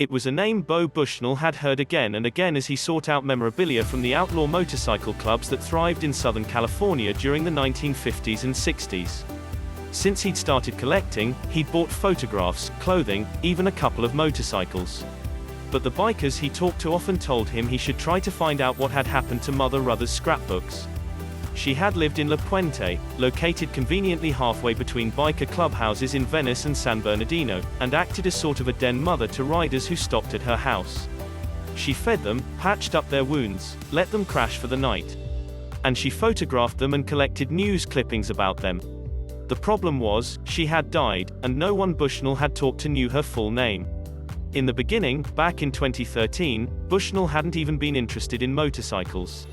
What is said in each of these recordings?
It was a name Bo Bushnell had heard again and again as he sought out memorabilia from the outlaw motorcycle clubs that thrived in Southern California during the 1950s and 60s. Since he'd started collecting, he'd bought photographs, clothing, even a couple of motorcycles. But the bikers he talked to often told him he should try to find out what had happened to Mother Ruthe's scrapbooks. She had lived in Puente, located conveniently halfway between biker clubhouses in Venice and San Bernardino, and acted as sort of a den mother to riders who stopped at her house. She fed them, patched up their wounds, let them crash for the night. And she photographed them and collected news clippings about them. The problem was, she had died, and no one Bushnell had talked to knew her full name. In the beginning, back in 2013, Bushnell hadn't even been interested in motorcycles.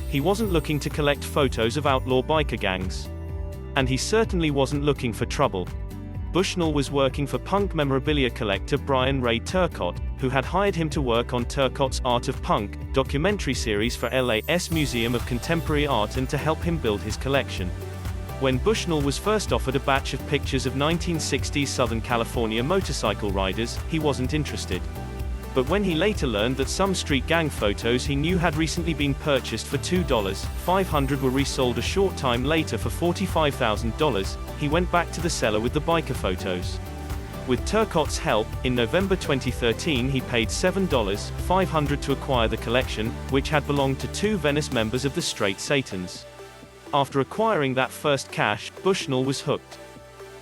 He wasn't looking to collect photos of outlaw biker gangs. And he certainly wasn't looking for trouble. Bushnell was working for punk memorabilia collector Bryan Ray Turcotte, who had hired him to work on Turcotte's Art of Punk documentary series for LA's Museum of Contemporary Art and to help him build his collection. When Bushnell was first offered a batch of pictures of 1960s Southern California motorcycle riders, he wasn't interested. But when he later learned that some street gang photos he knew had recently been purchased for $2,500 were resold a short time later for $45,000, he went back to the seller with the biker photos. With Turcotte's help, in November 2013 he paid $7,500 to acquire the collection, which had belonged to two Venice members of the Straight Satans. After acquiring that first cash, Bushnell was hooked.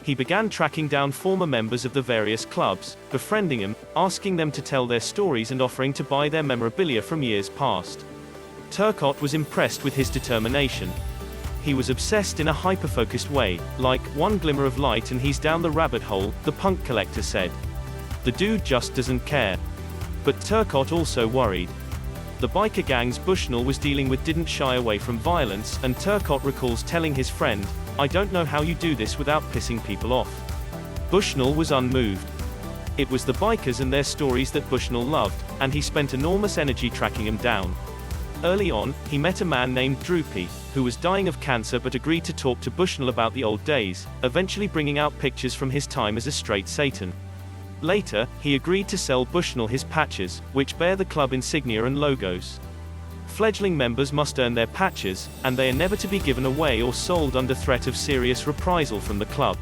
He began tracking down former members of the various clubs, befriending them, asking them to tell their stories and offering to buy their memorabilia from years past. Turcotte was impressed with his determination. He was obsessed in a hyperfocused way, like, one glimmer of light and he's down the rabbit hole, the punk collector said. The dude just doesn't care. But Turcotte also worried. The biker gangs Bushnell was dealing with didn't shy away from violence, and Turcotte recalls telling his friend, "I don't know how you do this without pissing people off." Bushnell was unmoved. It was the bikers and their stories that Bushnell loved, and he spent enormous energy tracking them down. Early on, he met a man named Droopy, who was dying of cancer but agreed to talk to Bushnell about the old days, eventually bringing out pictures from his time as a straight Satan. Later, he agreed to sell Bushnell his patches, which bear the club insignia and logos. Fledgling members must earn their patches, and they are never to be given away or sold under threat of serious reprisal from the club.